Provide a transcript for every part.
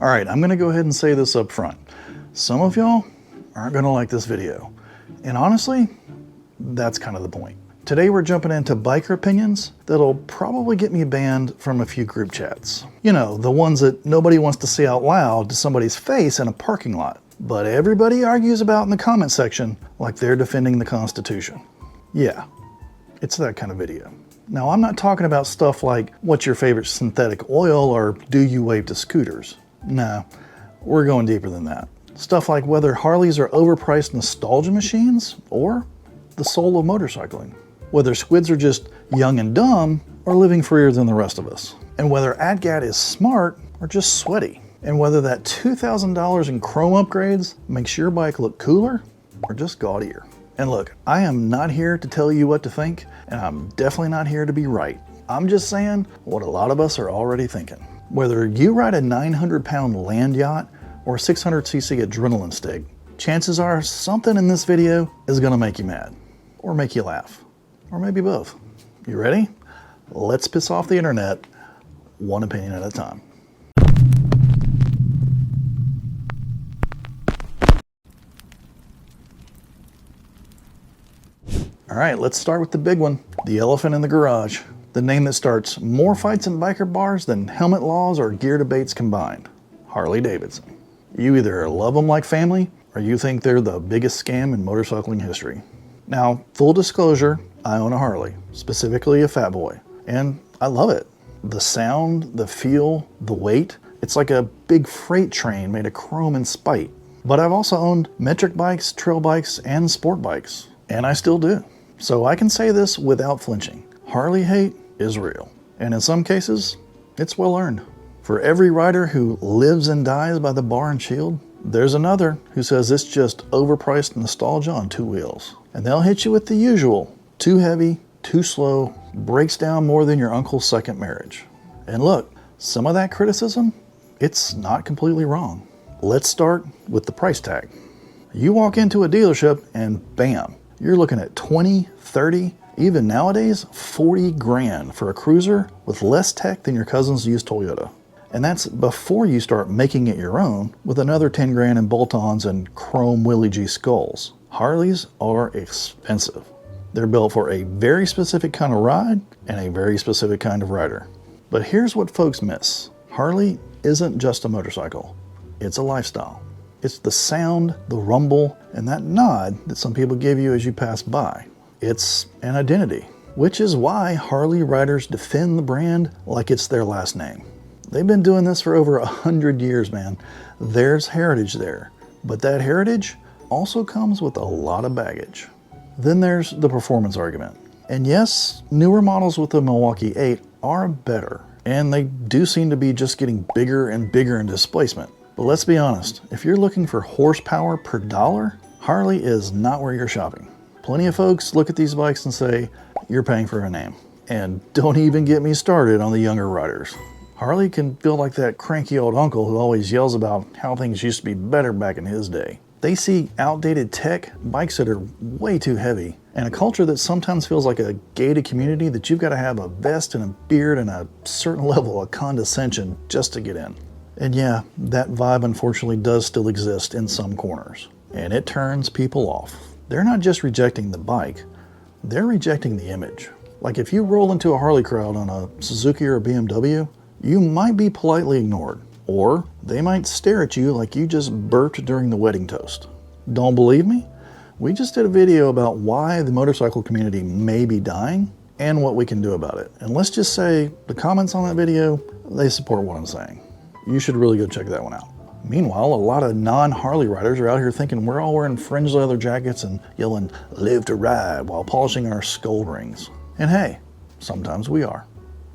All right, I'm gonna go ahead and say this up front. Some of y'all aren't gonna like this video. And honestly, that's kind of the point. Today we're jumping into biker opinions that'll probably get me banned from a few group chats. You know, the ones that nobody wants to say out loud to somebody's face in a parking lot, but everybody argues about in the comment section like they're defending the Constitution. Yeah, it's that kind of video. Now, I'm not talking about stuff like what's your favorite synthetic oil or do you wave to scooters? Nah, we're going deeper than that. Stuff like whether Harleys are overpriced nostalgia machines or the soul of motorcycling. Whether Squids are just young and dumb or living freer than the rest of us. And whether AdGat is smart or just sweaty. And whether that $2,000 in chrome upgrades makes your bike look cooler or just gaudier. And look, I am not here to tell you what to think, and I'm definitely not here to be right. I'm just saying what a lot of us are already thinking. Whether you ride a 900-pound land yacht or 600cc adrenaline stick, chances are something in this video is gonna make you mad, or make you laugh, or maybe both. You ready? Let's piss off the internet, one opinion at a time. All right, let's start with the big one, the elephant in the garage. The name that starts more fights in biker bars than helmet laws or gear debates combined, Harley-Davidson. You either love them like family or you think they're the biggest scam in motorcycling history. Now, full disclosure, I own a Harley, specifically a Fat Boy, and I love it. The sound, the feel, the weight, it's like a big freight train made of chrome and spite. But I've also owned metric bikes, trail bikes, and sport bikes, and I still do. So I can say this without flinching. Harley hate is real, and in some cases, it's well earned. For every rider who lives and dies by the bar and shield, there's another who says it's just overpriced nostalgia on two wheels. And they'll hit you with the usual, too heavy, too slow, breaks down more than your uncle's second marriage. And look, some of that criticism, it's not completely wrong. Let's start with the price tag. You walk into a dealership and bam, you're looking at 20, 30, even nowadays, 40 grand for a cruiser with less tech than your cousin's used Toyota. And that's before you start making it your own with another 10 grand in bolt-ons and chrome Willie G skulls. Harleys are expensive. They're built for a very specific kind of ride and a very specific kind of rider. But here's what folks miss. Harley isn't just a motorcycle. It's a lifestyle. It's the sound, the rumble, and that nod that some people give you as you pass by. It's an identity, which is why Harley riders defend the brand like it's their last name. They've been doing this for over 100 years, man. There's heritage there, but that heritage also comes with a lot of baggage. Then there's the performance argument. And yes, newer models with the Milwaukee 8 are better, and they do seem to be just getting bigger and bigger in displacement. But let's be honest, if you're looking for horsepower per dollar, Harley is not where you're shopping. Plenty of folks look at these bikes and say, you're paying for a name. And don't even get me started on the younger riders. Harley can feel like that cranky old uncle who always yells about how things used to be better back in his day. They see outdated tech, bikes that are way too heavy, and a culture that sometimes feels like a gated community that you've got to have a vest and a beard and a certain level of condescension just to get in. And yeah, that vibe unfortunately does still exist in some corners, and it turns people off. They're not just rejecting the bike, they're rejecting the image. Like if you roll into a Harley crowd on a Suzuki or a BMW, you might be politely ignored, or they might stare at you like you just burped during the wedding toast. Don't believe me? We just did a video about why the motorcycle community may be dying and what we can do about it. And let's just say the comments on that video, they support what I'm saying. You should really go check that one out. Meanwhile, a lot of non-Harley riders are out here thinking we're all wearing fringe leather jackets and yelling, "Live to ride," while polishing our skull rings. And hey, sometimes we are,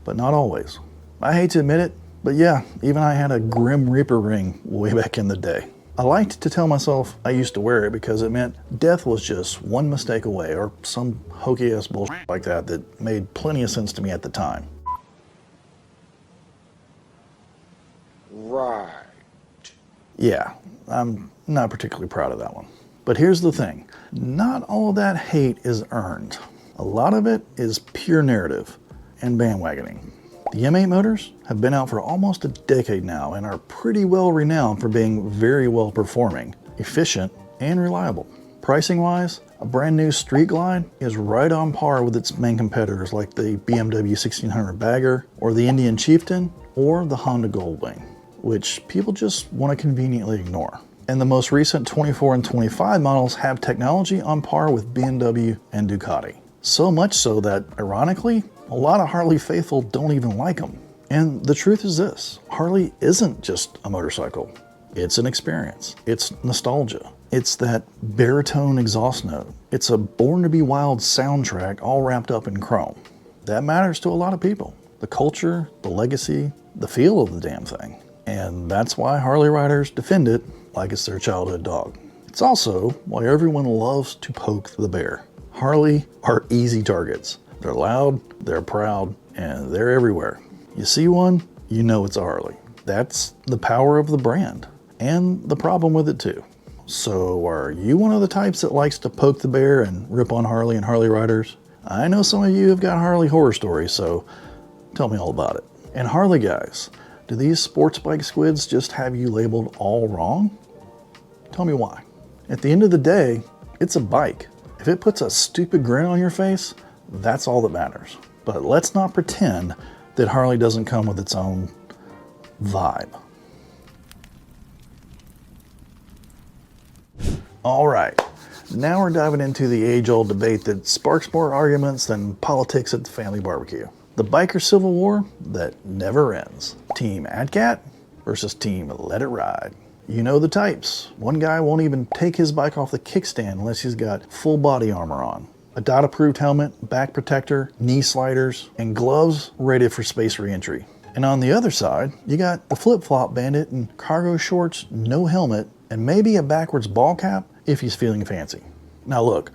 but not always. I hate to admit it, but yeah, even I had a Grim Reaper ring way back in the day. I liked to tell myself I used to wear it because it meant death was just one mistake away, or some hokey-ass bullshit like that that made plenty of sense to me at the time. Right. Yeah, I'm not particularly proud of that one. But here's the thing, not all of that hate is earned. A lot of it is pure narrative and bandwagoning. The M8 motors have been out for almost a decade now and are pretty well renowned for being very well performing, efficient, and reliable. Pricing wise, a brand new Street Glide is right on par with its main competitors like the BMW 1600 Bagger or the Indian Chieftain or the Honda Goldwing, which people just want to conveniently ignore. And the most recent 24 and 25 models have technology on par with BMW and Ducati. So much so that, ironically, a lot of Harley faithful don't even like them. And the truth is this, Harley isn't just a motorcycle. It's an experience. It's nostalgia. It's that baritone exhaust note. It's a Born to be Wild soundtrack all wrapped up in chrome. That matters to a lot of people. The culture, the legacy, the feel of the damn thing. And that's why Harley riders defend it like it's their childhood dog. It's also why everyone loves to poke the bear. Harley are easy targets. They're loud, they're proud, and they're everywhere. You see one, you know it's a Harley. That's the power of the brand, and the problem with it too. So are you one of the types that likes to poke the bear and rip on Harley and Harley riders? I know some of you have got Harley horror stories, so tell me all about it. And Harley guys, do these sports bike squids just have you labeled all wrong? Tell me why. At the end of the day, it's a bike. If it puts a stupid grin on your face, that's all that matters. But let's not pretend that Harley doesn't come with its own vibe. All right, now we're diving into the age-old debate that sparks more arguments than politics at the family barbecue. The biker civil war that never ends. Team AdCat versus Team Let It Ride. You know the types. One guy won't even take his bike off the kickstand unless he's got full body armor on. A dot-approved helmet, back protector, knee sliders, and gloves ready for space re-entry. And on the other side, you got the flip-flop bandit in cargo shorts, no helmet, and maybe a backwards ball cap if he's feeling fancy. Now look,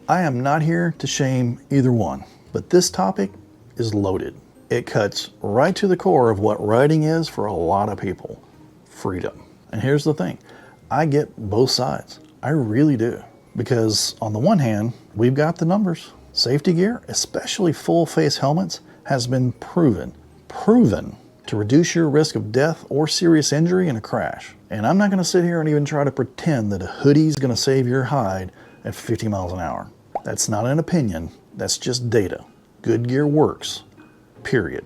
I am not here to shame either one, but this topic is loaded. It cuts right to the core of what riding is for a lot of people. Freedom. And here's the thing, I get both sides. I really do. Because on the one hand, we've got the numbers. Safety gear, especially full face helmets, has been proven to reduce your risk of death or serious injury in a crash. And I'm not gonna sit here and even try to pretend that a hoodie's gonna save your hide at 50 miles an hour. That's not an opinion, that's just data. Good gear works, period.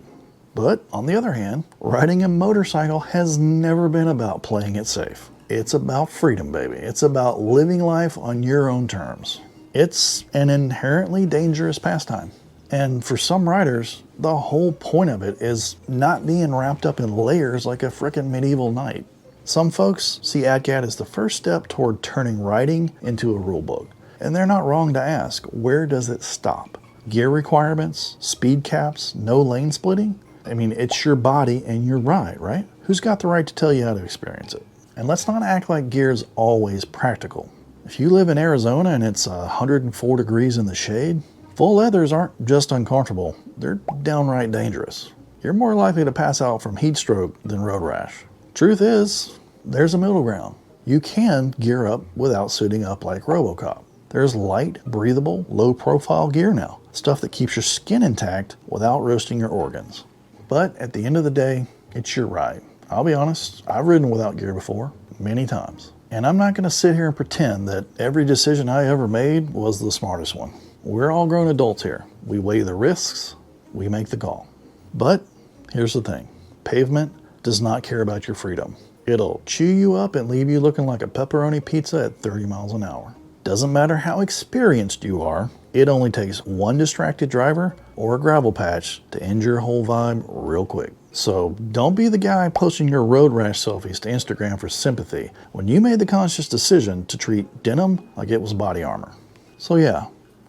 But on the other hand, riding a motorcycle has never been about playing it safe. It's about freedom, baby. It's about living life on your own terms. It's an inherently dangerous pastime. And for some riders, the whole point of it is not being wrapped up in layers like a frickin' medieval knight. Some folks see AdCat as the first step toward turning riding into a rule book. And they're not wrong to ask, where does it stop? Gear requirements, speed caps, no lane splitting? I mean, it's your body and your ride, right? Who's got the right to tell you how to experience it? And let's not act like gear's always practical. If you live in Arizona and it's 104 degrees in the shade, full leathers aren't just uncomfortable, they're downright dangerous. You're more likely to pass out from heat stroke than road rash. Truth is, there's a middle ground. You can gear up without suiting up like RoboCop. There's light, breathable, low-profile gear now. Stuff that keeps your skin intact without roasting your organs. But at the end of the day, it's your ride. I'll be honest, I've ridden without gear before, many times. And I'm not gonna sit here and pretend that every decision I ever made was the smartest one. We're all grown adults here. We weigh the risks, we make the call. But here's the thing, pavement does not care about your freedom. It'll chew you up and leave you looking like a pepperoni pizza at 30 miles an hour. Doesn't matter how experienced you are, it only takes one distracted driver or a gravel patch to end your whole vibe real quick. So don't be the guy posting your road rash selfies to Instagram for sympathy when you made the conscious decision to treat denim like it was body armor. So yeah,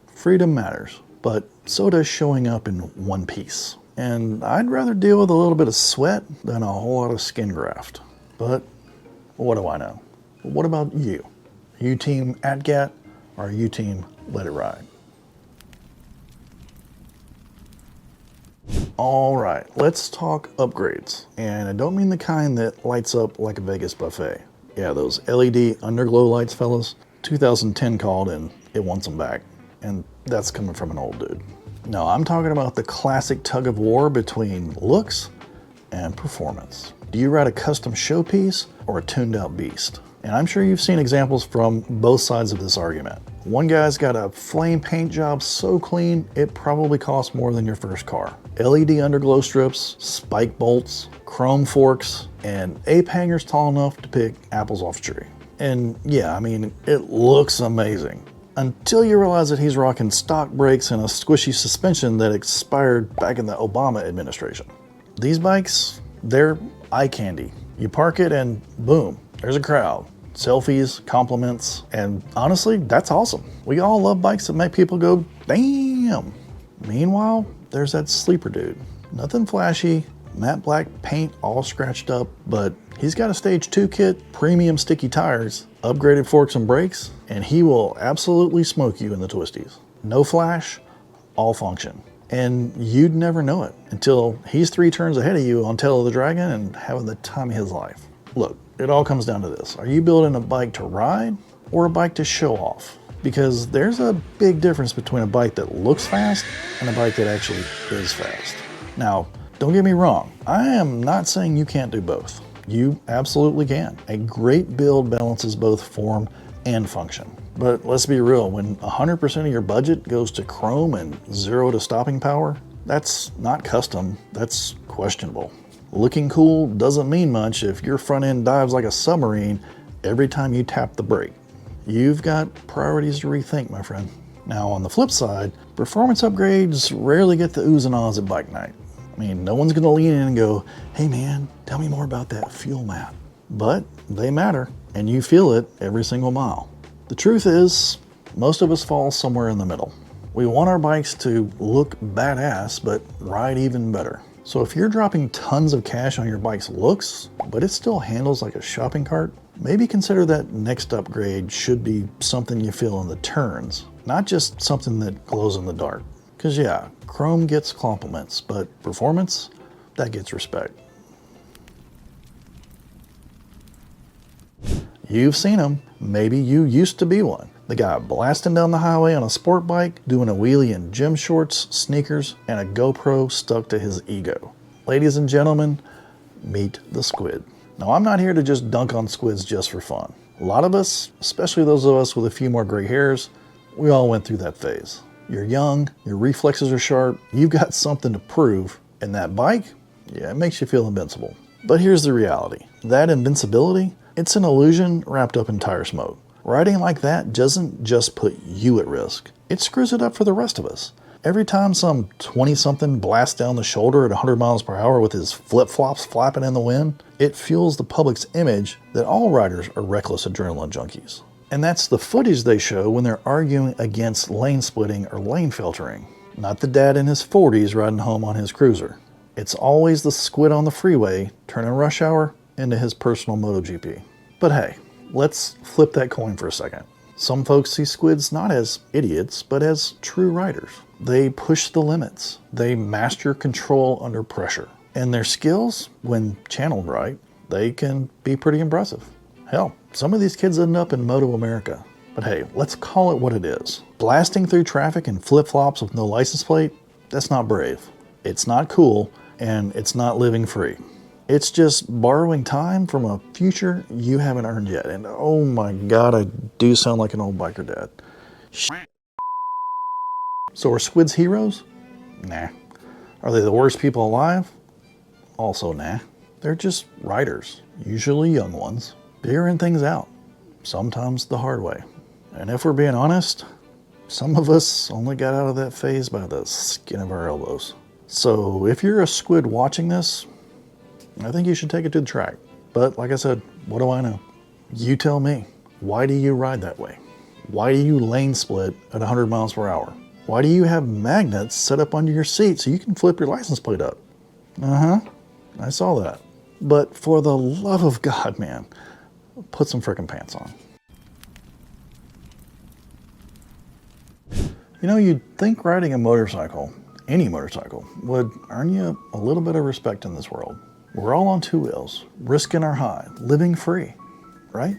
freedom matters, but so does showing up in one piece. And I'd rather deal with a little bit of sweat than a whole lot of skin graft. But what do I know? What about you? Are you team AdCat or are you team Let It Ride? All right, let's talk upgrades. And I don't mean the kind that lights up like a Vegas buffet. Yeah, those LED underglow lights, fellas. 2010 called and it wants them back. And that's coming from an old dude. No, I'm talking about the classic tug of war between looks and performance. Do you ride a custom showpiece or a tuned out beast? And I'm sure you've seen examples from both sides of this argument. One guy's got a flame paint job so clean, it probably costs more than your first car. LED underglow strips, spike bolts, chrome forks, and ape hangers tall enough to pick apples off a tree. And yeah, I mean, it looks amazing. Until you realize that he's rocking stock brakes and a squishy suspension that expired back in the Obama administration. These bikes, they're eye candy. You park it and boom, there's a crowd. Selfies, compliments, and honestly, that's awesome. We all love bikes that make people go, damn. Meanwhile, there's that sleeper dude. Nothing flashy, matte black paint all scratched up, but he's got a stage 2 kit, premium sticky tires, upgraded forks and brakes, and he will absolutely smoke you in the twisties. No flash, all function. And you'd never know it until he's 3 turns ahead of you on Tail of the Dragon and having the time of his life. Look, it all comes down to this. Are you building a bike to ride or a bike to show off? Because there's a big difference between a bike that looks fast and a bike that actually is fast. Now, don't get me wrong. I am not saying you can't do both. You absolutely can. A great build balances both form and function. But let's be real, when 100% of your budget goes to chrome and 0 to stopping power, that's not custom, that's questionable. Looking cool doesn't mean much if your front end dives like a submarine every time you tap the brake. You've got priorities to rethink, my friend. Now on the flip side, performance upgrades rarely get the oohs and ahs at bike night. I mean, no one's gonna lean in and go, hey man, tell me more about that fuel map. But they matter, and you feel it every single mile. The truth is, most of us fall somewhere in the middle. We want our bikes to look badass, but ride even better. So if you're dropping tons of cash on your bike's looks, but it still handles like a shopping cart, maybe consider that next upgrade should be something you feel in the turns, not just something that glows in the dark. Because yeah, chrome gets compliments, but performance, that gets respect. You've seen them. Maybe you used to be one. The guy blasting down the highway on a sport bike, doing a wheelie in gym shorts, sneakers, and a GoPro stuck to his ego. Ladies and gentlemen, meet the Squid. Now, I'm not here to just dunk on Squids just for fun. A lot of us, especially those of us with a few more gray hairs, we all went through that phase. You're young, your reflexes are sharp, you've got something to prove, and that bike, yeah, it makes you feel invincible. But here's the reality. That invincibility, it's an illusion wrapped up in tire smoke. Riding like that doesn't just put you at risk, it screws it up for the rest of us. Every time some 20-something blasts down the shoulder at 100 miles per hour with his flip-flops flapping in the wind, it fuels the public's image that all riders are reckless adrenaline junkies. And that's the footage they show when they're arguing against lane splitting or lane filtering. Not the dad in his 40s riding home on his cruiser. It's always the squid on the freeway turning rush hour into his personal MotoGP. But hey, let's flip that coin for a second. Some folks see squids not as idiots, but as true riders. They push the limits. They master control under pressure. And their skills, when channeled right, they can be pretty impressive. Hell, some of these kids end up in Moto America. But hey, let's call it what it is. Blasting through traffic in flip-flops with no license plate, that's not brave. It's not cool, and it's not living free. It's just borrowing time from a future you haven't earned yet. And oh my God, I do sound like an old biker dad. So are squids heroes? Nah. Are they the worst people alive? Also nah. They're just riders, usually young ones, figuring things out, sometimes the hard way. And if we're being honest, some of us only got out of that phase by the skin of our elbows. So if you're a squid watching this, I think you should take it to the track. But like I said, what do I know? You tell me. Why do you ride that way? Why do you lane split at 100 miles per hour? Why do you have magnets set up under your seat so you can flip your license plate up? I saw that. But for the love of God, man, put some frickin' pants on. You know, you'd think riding a motorcycle, any motorcycle, would earn you a little bit of respect in this world. We're all on two wheels, risking our high, living free, right?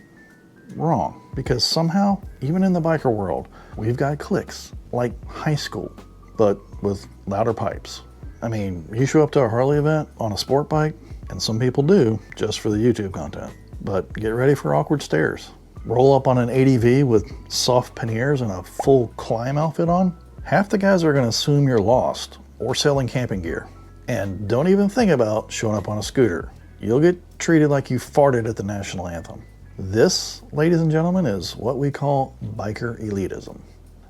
Wrong, because somehow, even in the biker world, we've got cliques like high school, but with louder pipes. I mean, you show up to a Harley event on a sport bike, and some people do, just for the YouTube content. But get ready for awkward stares. Roll up on an ADV with soft panniers and a full climb outfit on, half the guys are going to assume you're lost or selling camping gear. And don't even think about showing up on a scooter. You'll get treated like you farted at the national anthem. This, ladies and gentlemen, is what we call biker elitism.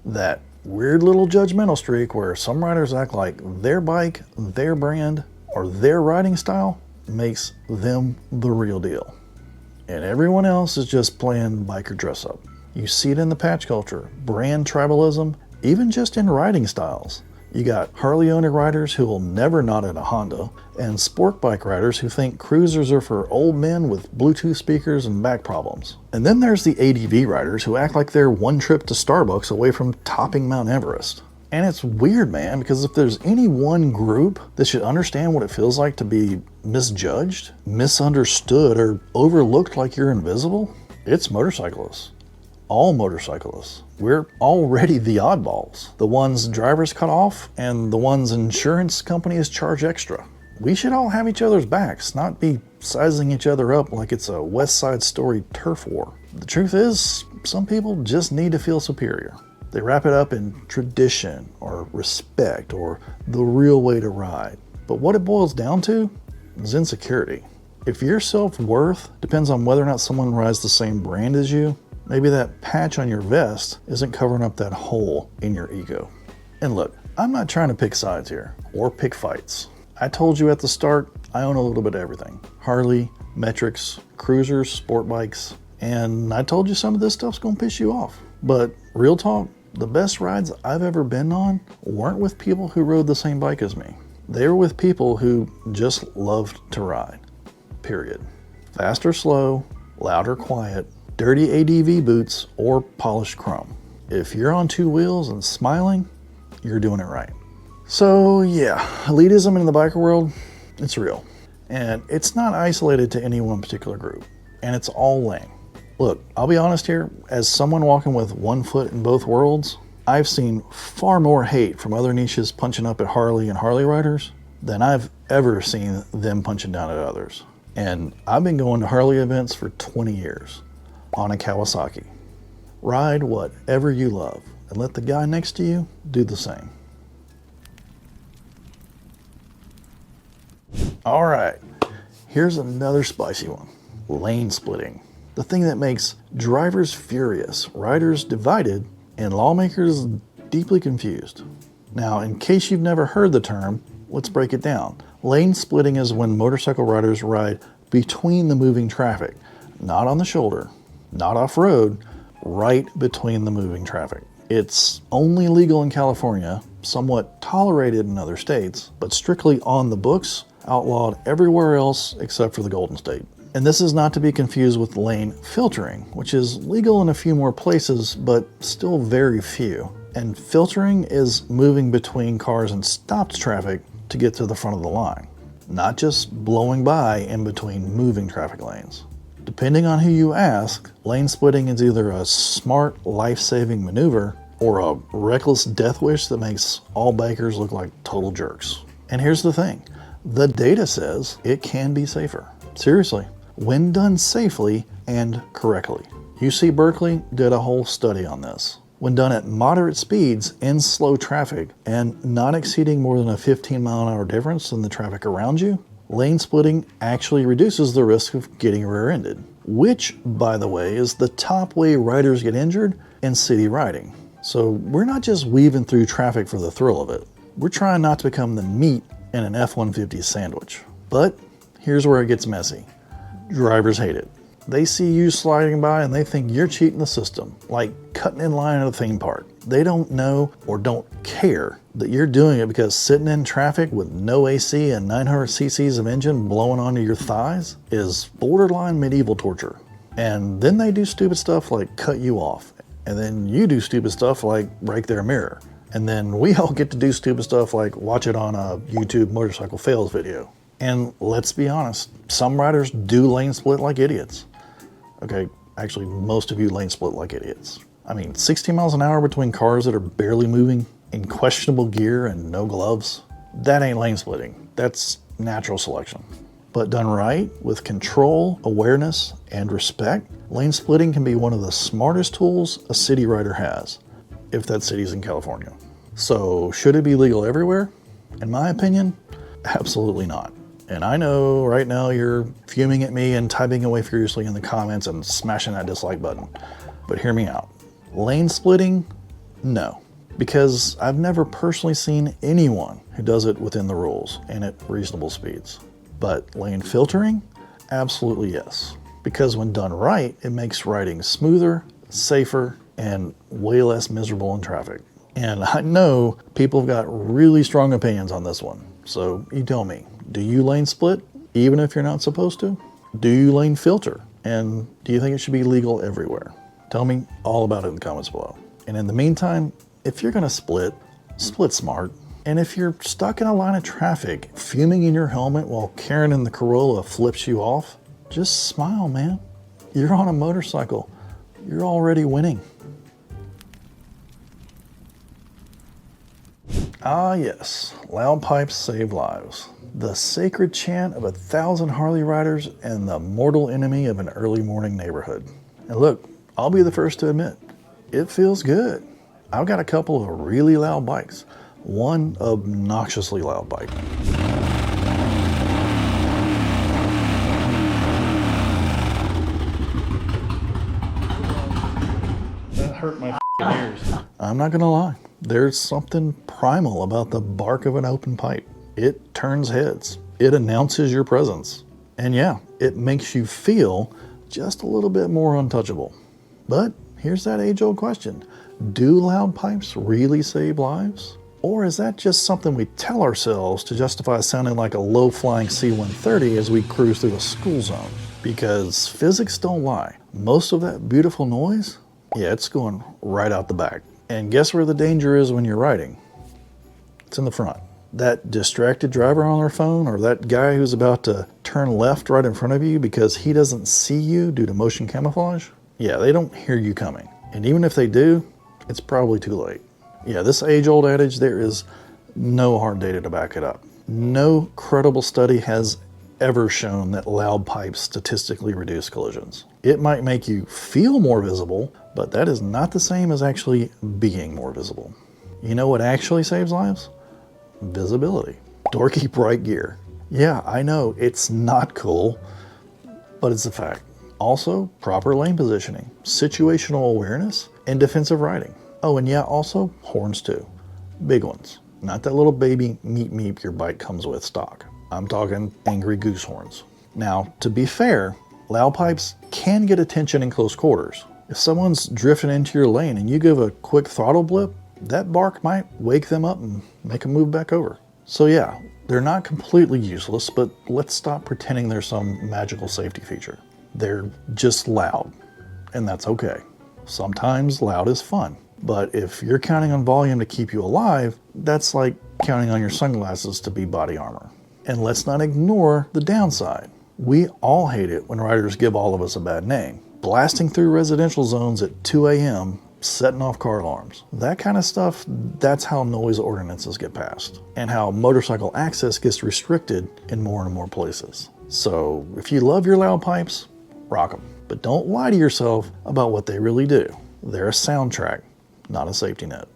That weird little judgmental streak where some riders act like their bike, their brand, or their riding style makes them the real deal. And everyone else is just playing biker dress up. You see it in the patch culture, brand tribalism, even just in riding styles. You got Harley owner riders who will never nod at a Honda, and sport bike riders who think cruisers are for old men with Bluetooth speakers and back problems. And then there's the ADV riders who act like they're one trip to Starbucks away from topping Mount Everest. And it's weird, man, because if there's any one group that should understand what it feels like to be misjudged, misunderstood, or overlooked like you're invisible, it's motorcyclists. All motorcyclists. We're already the oddballs, the ones drivers cut off and the ones insurance companies charge extra. We should all have each other's backs, not be sizing each other up like it's a West Side Story turf war. The truth is, some people just need to feel superior. They wrap it up in tradition or respect or the real way to ride. But what it boils down to is insecurity. If your self-worth depends on whether or not someone rides the same brand as you, maybe that patch on your vest isn't covering up that hole in your ego. And look, I'm not trying to pick sides here or pick fights. I told you at the start, I own a little bit of everything. Harley, metrics, cruisers, sport bikes, and I told you some of this stuff's gonna piss you off. But real talk, the best rides I've ever been on weren't with people who rode the same bike as me. They were with people who just loved to ride, period. Fast or slow, loud or quiet, dirty ADV boots, or polished chrome. If you're on two wheels and smiling, you're doing it right. So yeah, elitism in the biker world, it's real. And it's not isolated to any one particular group. And it's all lame. Look, I'll be honest here, as someone walking with one foot in both worlds, I've seen far more hate from other niches punching up at Harley and Harley riders than I've ever seen them punching down at others. And I've been going to Harley events for 20 years. On a Kawasaki. Ride whatever you love and let the guy next to you do the same. All right, here's another spicy one. Lane splitting. The thing that makes drivers furious, riders divided, and lawmakers deeply confused. Now, in case you've never heard the term, let's break it down. Lane splitting is when motorcycle riders ride between the moving traffic, not on the shoulder, not off-road, right between the moving traffic. It's only legal in California, somewhat tolerated in other states, but strictly on the books, outlawed everywhere else except for the Golden State. And this is not to be confused with lane filtering, which is legal in a few more places, but still very few. And filtering is moving between cars and stopped traffic to get to the front of the line, not just blowing by in between moving traffic lanes. Depending on who you ask, lane splitting is either a smart, life-saving maneuver or a reckless death wish that makes all bikers look like total jerks. And here's the thing, the data says it can be safer. Seriously, when done safely and correctly. UC Berkeley did a whole study on this. When done at moderate speeds in slow traffic and not exceeding more than a 15-mile-an-hour difference in the traffic around you, lane splitting actually reduces the risk of getting rear-ended, which, by the way, is the top way riders get injured in city riding. So we're not just weaving through traffic for the thrill of it. We're trying not to become the meat in an F-150 sandwich. But here's where it gets messy. Drivers hate it. They see you sliding by and they think you're cheating the system, like cutting in line at a theme park. They don't know or don't care that you're doing it because sitting in traffic with no AC and 900 cc's of engine blowing onto your thighs is borderline medieval torture. And then they do stupid stuff like cut you off. And then you do stupid stuff like break their mirror. And then we all get to do stupid stuff like watch it on a YouTube motorcycle fails video. And let's be honest, some riders do lane split like idiots. Okay, actually most of you lane split like idiots. I mean, 60 miles an hour between cars that are barely moving in questionable gear and no gloves, that ain't lane splitting. That's natural selection. But done right, with control, awareness, and respect, lane splitting can be one of the smartest tools a city rider has, if that city's in California. So should it be legal everywhere? In my opinion, absolutely not. And I know right now you're fuming at me and typing away furiously in the comments and smashing that dislike button. But hear me out. Lane splitting? No. Because I've never personally seen anyone who does it within the rules and at reasonable speeds. But lane filtering? Absolutely yes. Because when done right, it makes riding smoother, safer, and way less miserable in traffic. And I know people have got really strong opinions on this one. So you tell me, do you lane split even if you're not supposed to? Do you lane filter? And do you think it should be legal everywhere? Tell me all about it in the comments below. And in the meantime, if you're gonna split, split smart. And if you're stuck in a line of traffic, fuming in your helmet while Karen in the Corolla flips you off, just smile, man. You're on a motorcycle. You're already winning. Ah yes, loud pipes save lives. The sacred chant of 1,000 Harley riders and the mortal enemy of an early morning neighborhood. And look, I'll be the first to admit, it feels good. I've got a couple of really loud bikes. One obnoxiously loud bike. That hurt my ears. I'm not gonna lie. There's something primal about the bark of an open pipe. It turns heads. It announces your presence. And yeah, it makes you feel just a little bit more untouchable. But here's that age-old question. Do loud pipes really save lives? Or is that just something we tell ourselves to justify sounding like a low-flying C-130 as we cruise through a school zone? Because physics don't lie. Most of that beautiful noise, yeah, it's going right out the back. And guess where the danger is when you're riding? It's in the front. That distracted driver on their phone, or that guy who's about to turn left right in front of you because he doesn't see you due to motion camouflage, yeah, they don't hear you coming. And even if they do, it's probably too late. Yeah, this age-old adage, there is no hard data to back it up. No credible study has ever shown that loud pipes statistically reduce collisions. It might make you feel more visible, but that is not the same as actually being more visible. You know what actually saves lives? Visibility. Dorky bright gear. Yeah, I know, it's not cool, but it's a fact. Also, proper lane positioning, situational awareness, and defensive riding. Oh, and yeah, also horns too. Big ones. Not that little baby meep meep your bike comes with stock. I'm talking angry goose horns. Now, to be fair, loud pipes can get attention in close quarters. If someone's drifting into your lane and you give a quick throttle blip, that bark might wake them up and make them move back over. So yeah, they're not completely useless, but let's stop pretending they're some magical safety feature. They're just loud, and that's okay. Sometimes loud is fun. But if you're counting on volume to keep you alive, that's like counting on your sunglasses to be body armor. And let's not ignore the downside. We all hate it when riders give all of us a bad name. Blasting through residential zones at 2 a.m., setting off car alarms. That kind of stuff, that's how noise ordinances get passed, and how motorcycle access gets restricted in more and more places. So if you love your loud pipes, rock them. But don't lie to yourself about what they really do. They're a soundtrack, not a safety net.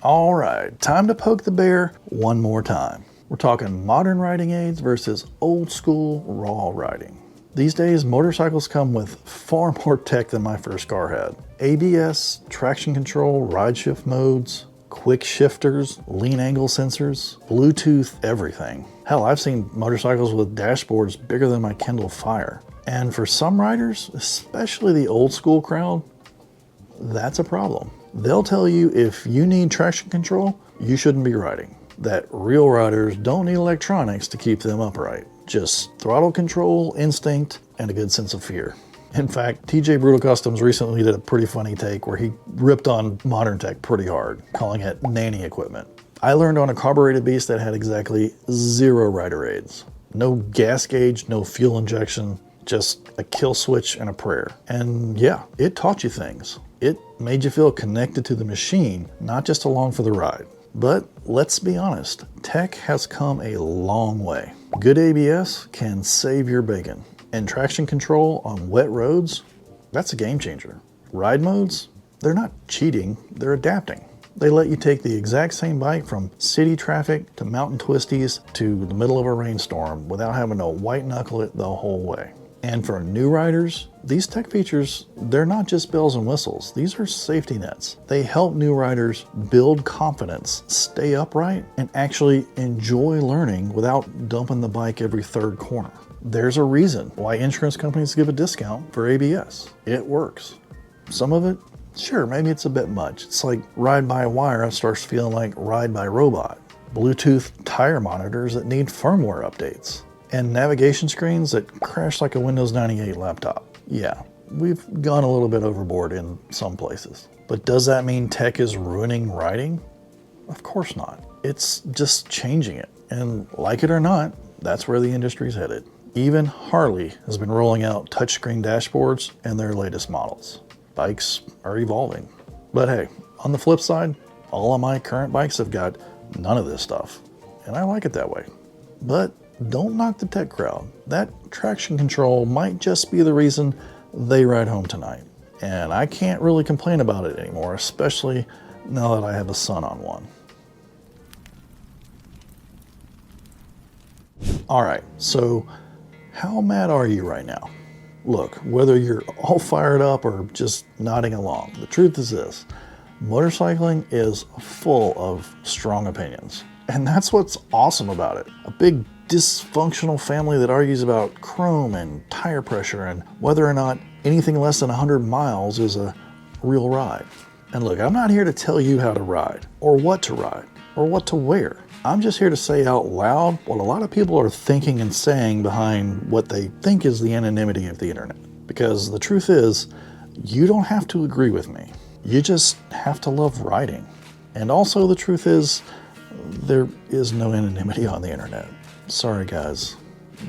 All right, time to poke the bear one more time. We're talking modern riding aids versus old school raw riding. These days, motorcycles come with far more tech than my first car had. ABS, traction control, ride shift modes, quick shifters, lean angle sensors, Bluetooth, everything. Hell, I've seen motorcycles with dashboards bigger than my Kindle Fire. And for some riders, especially the old school crowd, that's a problem. They'll tell you if you need traction control, you shouldn't be riding. That real riders don't need electronics to keep them upright. Just throttle control, instinct, and a good sense of fear. In fact, TJ Brutal Customs recently did a pretty funny take where he ripped on modern tech pretty hard, calling it nanny equipment. I learned on a carbureted beast that had exactly 0 rider aids. No gas gauge, no fuel injection, just a kill switch and a prayer. And yeah, it taught you things. It made you feel connected to the machine, not just along for the ride. But let's be honest, tech has come a long way. Good ABS can save your bacon. And traction control on wet roads, that's a game changer. Ride modes, they're not cheating, they're adapting. They let you take the exact same bike from city traffic to mountain twisties to the middle of a rainstorm without having to white knuckle it the whole way. And for new riders, these tech features, they're not just bells and whistles. These are safety nets. They help new riders build confidence, stay upright, and actually enjoy learning without dumping the bike every third corner. There's a reason why insurance companies give a discount for ABS. It works. Some of it, sure, maybe it's a bit much. It's like ride-by-wire starts feeling like ride-by-robot. Bluetooth tire monitors that need firmware updates. And navigation screens that crash like a Windows 98 laptop. Yeah, we've gone a little bit overboard in some places. But does that mean tech is ruining riding? Of course not. It's just changing it. And like it or not, that's where the industry's headed. Even Harley has been rolling out touchscreen dashboards in their latest models. Bikes are evolving. But hey, on the flip side, all of my current bikes have got none of this stuff. And I like it that way. But don't knock the tech crowd. That traction control might just be the reason they ride home tonight. And I can't really complain about it anymore, especially now that I have a son on one. All right, so how mad are you right now? Look, whether you're all fired up or just nodding along, the truth is this: motorcycling is full of strong opinions. And that's what's awesome about it. A big dysfunctional family that argues about chrome and tire pressure and whether or not anything less than 100 miles is a real ride. And look, I'm not here to tell you how to ride or what to ride or what to wear. I'm just here to say out loud what a lot of people are thinking and saying behind what they think is the anonymity of the internet. Because the truth is, you don't have to agree with me. You just have to love riding. And also the truth is, there is no anonymity on the internet. Sorry guys,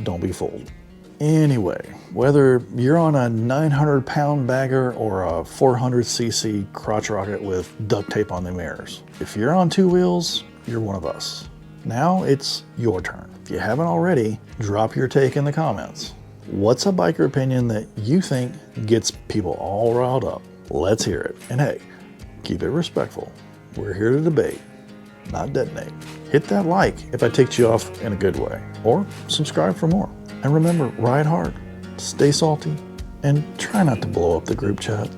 don't be fooled. Anyway, whether you're on a 900-pound bagger or a 400cc crotch rocket with duct tape on the mirrors, if you're on two wheels, you're one of us. Now it's your turn. If you haven't already, drop your take in the comments. What's a biker opinion that you think gets people all riled up? Let's hear it. And hey, keep it respectful. We're here to debate, not detonate. Hit that like if I ticked you off in a good way, or subscribe for more. And remember, ride hard, stay salty, and try not to blow up the group chat.